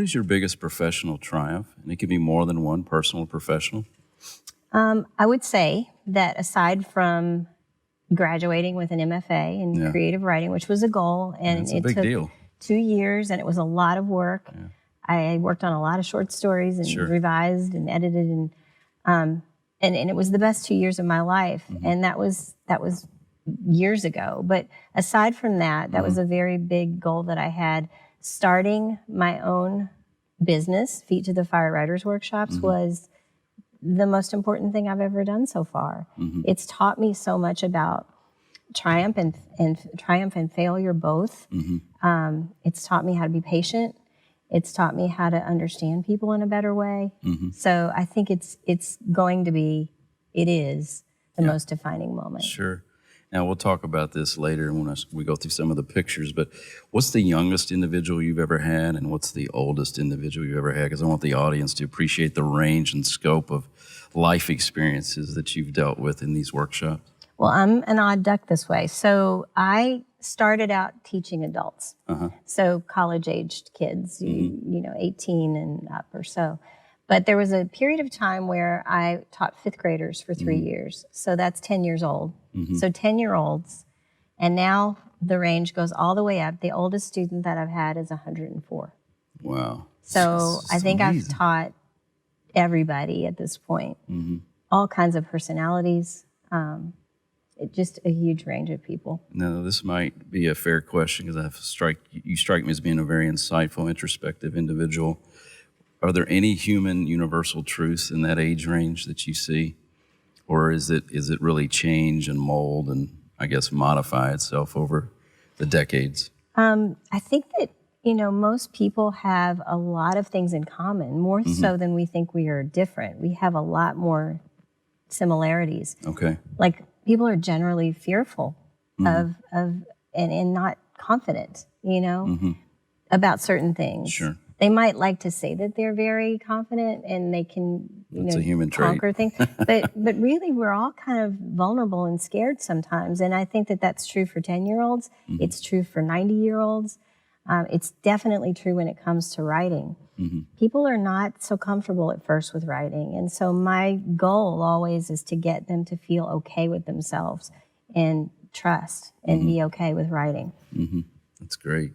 is your biggest professional triumph? And it could be more than one, personal or professional. I would say that aside from graduating with an MFA in creative writing, which was a goal, and it took deal. 2 years, and it was a lot of work. Yeah. I worked on a lot of short stories and revised and edited, and it was the best 2 years of my life. And that was years ago. But aside from that, that was a very big goal that I had. Starting my own business, Feet-to-the-Fire Writers Workshops, was the most important thing I've ever done so far. It's taught me so much about triumph and failure both. It's taught me how to be patient. It's taught me how to understand people in a better way. So I think it is the most defining moment. Sure. Now, we'll talk about this later when we go through some of the pictures, but what's the youngest individual you've ever had, and what's the oldest individual you've ever had? Because I want the audience to appreciate the range and scope of life experiences that you've dealt with in these workshops. Well, I'm an odd duck this way. So I started out teaching adults, so college-aged kids, you know, 18 and up or so. But there was a period of time where I taught fifth graders for 3 years. So that's 10 years old. So 10-year-olds. And now the range goes all the way up. The oldest student that I've had is 104. Wow. So I think I've taught everybody at this point, all kinds of personalities, just a huge range of people. Now, this might be a fair question because you strike me as being a very insightful, introspective individual. Are there any human universal truths in that age range that you see? Or is it really change and mold and, I guess, modify itself over the decades? I think that, you know, most people have a lot of things in common, more so than we think we are different. We have a lot more similarities. Okay. Like, people are generally fearful of and not confident, you know, about certain things. Sure. They might like to say that they're very confident and they can, That's a human conquer things. But really, we're all kind of vulnerable and scared sometimes. And I think that that's true for 10-year-olds. It's true for 90-year-olds. It's definitely true when it comes to writing. People are not so comfortable at first with writing. And so my goal always is to get them to feel okay with themselves and trust and be okay with writing. That's great.